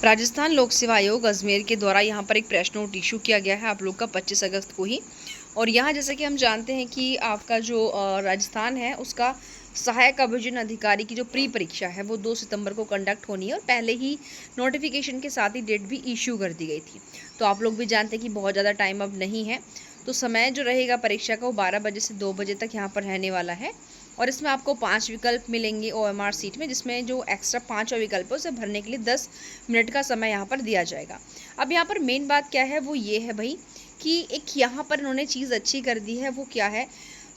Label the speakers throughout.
Speaker 1: राजस्थान लोक सेवा आयोग अजमेर के द्वारा यहाँ पर एक प्रेस नोट इशू किया गया है आप लोग का 25 अगस्त को ही। और यहाँ जैसे कि हम जानते हैं कि आपका जो राजस्थान है उसका सहायक अभियोजन अधिकारी की जो प्री परीक्षा है वो 2 सितंबर को कंडक्ट होनी है और पहले ही नोटिफिकेशन के साथ ही डेट भी इशू कर दी गई थी। तो आप लोग भी जानते हैं कि बहुत ज़्यादा टाइम अब नहीं है, तो समय जो रहेगा परीक्षा का वो 12 बजे से 2 बजे तक यहाँ पर रहने वाला है। और इसमें आपको 5 विकल्प मिलेंगे OMR सीट में, जिसमें जो एक्स्ट्रा 5 विकल्प है उसे भरने के लिए 10 मिनट का समय यहाँ पर दिया जाएगा। अब यहाँ पर मेन बात क्या है वो ये है भाई कि एक यहाँ पर इन्होंने चीज़ अच्छी कर दी है, वो क्या है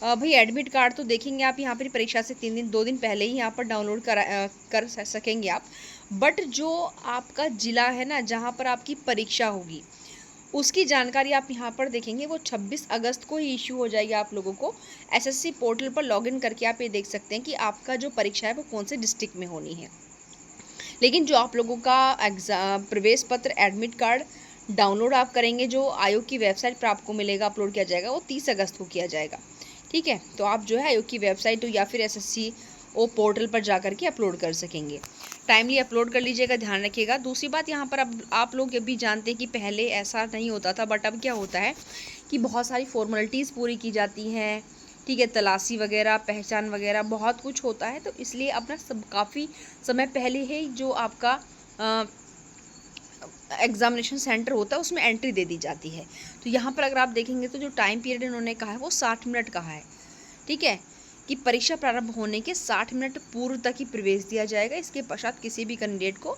Speaker 1: भाई एडमिट कार्ड तो देखेंगे आप यहाँ पर परीक्षा से 2 दिन पहले ही यहाँ पर डाउनलोड कर सकेंगे आप। बट जो आपका ज़िला है ना जहाँ पर आपकी परीक्षा होगी उसकी जानकारी आप यहाँ पर देखेंगे वो 26 अगस्त को ही इशू हो जाएगी आप लोगों को। SSC पोर्टल पर लॉगिन करके आप ये देख सकते हैं कि आपका जो परीक्षा है वो कौन से डिस्ट्रिक्ट में होनी है। लेकिन जो आप लोगों का प्रवेश पत्र एडमिट कार्ड डाउनलोड आप करेंगे जो आयोग की वेबसाइट पर आपको मिलेगा, अपलोड किया जाएगा, वो 30 अगस्त को किया जाएगा। ठीक है, तो आप जो है आयोग की वेबसाइट या फिर SSC पोर्टल पर जा करके अपलोड कर सकेंगे। टाइमली अपलोड कर लीजिएगा, ध्यान रखिएगा। दूसरी बात यहाँ पर अब आप लोग ये भी जानते हैं कि पहले ऐसा नहीं होता था, बट अब क्या होता है कि बहुत सारी फॉर्मेलिटीज़ पूरी की जाती हैं। ठीक है, तलाशी वगैरह, पहचान वगैरह बहुत कुछ होता है, तो इसलिए अपना सब काफ़ी समय पहले ही जो आपका एग्जामिनेशन सेंटर होता है उसमें एंट्री दे दी जाती है। तो यहाँ पर अगर आप देखेंगे तो जो टाइम पीरियड इन्होंने कहा है वो 60 मिनट कहा है। ठीक है, कि परीक्षा प्रारंभ होने के 60 मिनट पूर्व तक ही प्रवेश दिया जाएगा। इसके पश्चात किसी भी कैंडिडेट को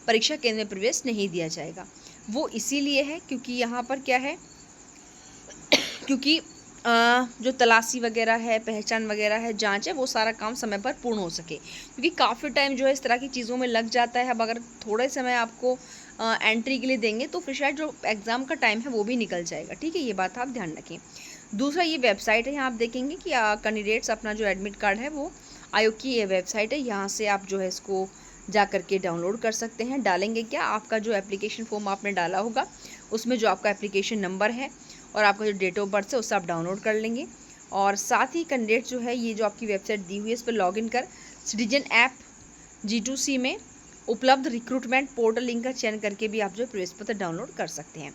Speaker 1: परीक्षा केंद्र में प्रवेश नहीं दिया जाएगा। वो इसीलिए है क्योंकि यहाँ पर क्या है क्योंकि जो तलाशी वगैरह है, पहचान वगैरह है, जांच है, वो सारा काम समय पर पूर्ण हो सके, क्योंकि काफ़ी टाइम जो है इस तरह की चीज़ों में लग जाता है। अब अगर थोड़े समय आपको एंट्री के लिए देंगे तो फिर शायद जो एग्ज़ाम का टाइम है वो भी निकल जाएगा। ठीक है, ये बात आप ध्यान रखें। दूसरा ये वेबसाइट है, यहाँ आप देखेंगे कि कैंडिडेट्स अपना जो एडमिट कार्ड है वो आयोग की ये वेबसाइट है, यहाँ से आप जो है इसको जा करके डाउनलोड कर सकते हैं। डालेंगे क्या, आपका जो एप्लीकेशन फॉर्म आपने डाला होगा उसमें जो आपका एप्लीकेशन नंबर है और आपका जो डेट ऑफ बर्थ है उससे आप डाउनलोड कर लेंगे। और साथ ही कैंडिडेट जो है ये जो आपकी वेबसाइट दी हुई है इस पर लॉगिन कर सिटीजन ऐप G2C में उपलब्ध रिक्रूटमेंट पोर्टल लिंक का चयन करके भी आप जो प्रवेश पत्र डाउनलोड कर सकते हैं।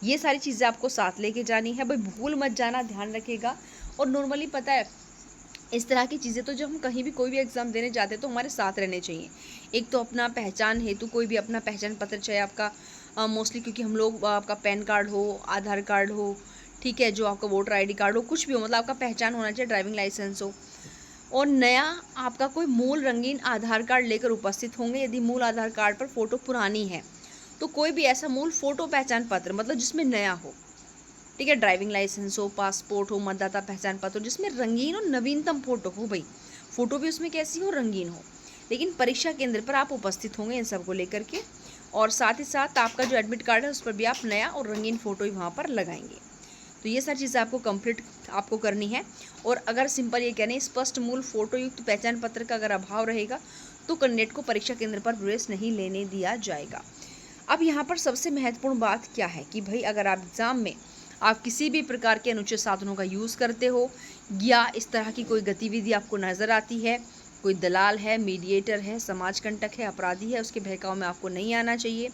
Speaker 1: ये सारी चीज़ें आपको साथ लेके जानी है भाई, भूल मत जाना, ध्यान रखिएगा। और नॉर्मली पता है इस तरह की चीज़ें तो जब हम कहीं भी कोई भी एग्ज़ाम देने जाते हैं तो हमारे साथ रहने चाहिए। एक तो अपना पहचान हेतु कोई भी अपना पहचान पत्र, चाहे आपका मोस्टली क्योंकि हम लोग आपका पैन कार्ड हो, आधार कार्ड हो, ठीक है, जो आपका वोटर ID कार्ड हो, कुछ भी हो, मतलब आपका पहचान होना चाहिए, ड्राइविंग लाइसेंस हो। और नया आपका कोई मूल रंगीन आधार कार्ड लेकर उपस्थित होंगे। यदि मूल आधार कार्ड पर फोटो पुरानी है तो कोई भी ऐसा मूल फोटो पहचान पत्र, मतलब जिसमें नया हो, ठीक है, ड्राइविंग लाइसेंस हो, पासपोर्ट हो, मतदाता पहचान पत्र हो, जिसमें रंगीन और नवीनतम फोटो हो भाई, फोटो भी उसमें कैसी हो, रंगीन हो। लेकिन परीक्षा केंद्र पर आप उपस्थित होंगे इन सबको लेकर के, और साथ ही साथ आपका जो एडमिट कार्ड है उस पर भी आप नया और रंगीन फोटो ही वहाँ पर लगाएंगे। तो ये सारी चीज़ें आपको कंप्लीट आपको करनी है। और अगर सिंपल ये कहने स्पष्ट मूल फोटो युक्त पहचान पत्र का अगर अभाव रहेगा तो कैंडिडेट को परीक्षा केंद्र पर प्रवेश नहीं लेने दिया जाएगा। अब यहाँ पर सबसे महत्वपूर्ण बात क्या है कि भाई अगर आप एग्ज़ाम में आप किसी भी प्रकार के अनुचित साधनों का यूज़ करते हो या इस तरह की कोई गतिविधि आपको नज़र आती है, कोई दलाल है, मीडिएटर है, समाज कंटक है, अपराधी है, उसके बहकाव में आपको नहीं आना चाहिए।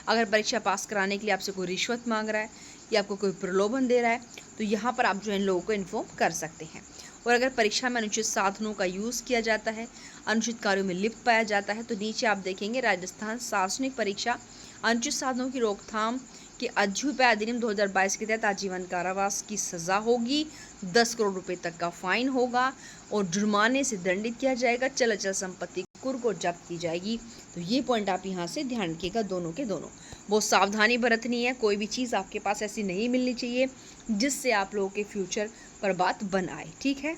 Speaker 1: अगर परीक्षा पास कराने के लिए आपसे कोई रिश्वत मांग रहा है या आपको कोई प्रलोभन दे रहा है तो यहाँ पर आप जो इन लोगों को इन्फॉर्म कर सकते हैं। और अगर परीक्षा में अनुचित साधनों का यूज़ किया जाता है, अनुचित कार्यों में लिप्त पाया जाता है, तो नीचे आप देखेंगे राजस्थान शासनिक परीक्षा अनुचित साधनों की रोकथाम के अध्युपाय अधिनियम 2022 के तहत आजीवन कारावास की सज़ा होगी, 10 करोड़ रुपए तक का फाइन होगा और जुर्माने से दंडित किया जाएगा, चल अचल संपत्ति कुर्क को जब्त की जाएगी। तो ये पॉइंट आप यहाँ से ध्यान रखिएगा, दोनों के दोनों। बहुत सावधानी बरतनी है, कोई भी चीज़ आपके पास ऐसी नहीं मिलनी चाहिए जिससे आप लोगों के फ्यूचर पर बात बन आए। ठीक है,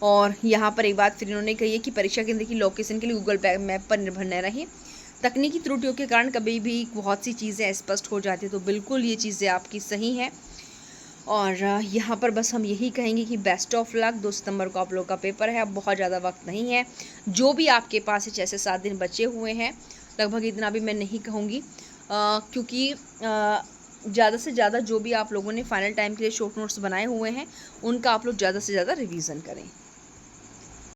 Speaker 1: और यहाँ पर एक बात फिर इन्होंने कही है कि परीक्षा केंद्र की लोकेशन के लिए गूगल मैप पर निर्भर न रहें। तकनीकी त्रुटियों के कारण कभी भी बहुत सी चीज़ें स्पष्ट हो जाती है, तो बिल्कुल ये चीज़ें आपकी सही हैं। और यहाँ पर बस हम यही कहेंगे कि बेस्ट ऑफ लक। 2 सितंबर को आप लोग का पेपर है, अब बहुत ज़्यादा वक्त नहीं है। जो भी आपके पास 6 से 7 दिन बचे हुए हैं, लगभग इतना भी मैं नहीं कहूँगी क्योंकि ज़्यादा से ज़्यादा जो भी आप लोगों ने फाइनल टाइम के लिए शॉर्ट नोट्स बनाए हुए हैं उनका आप लोग ज़्यादा से ज़्यादा रिवीजन करें।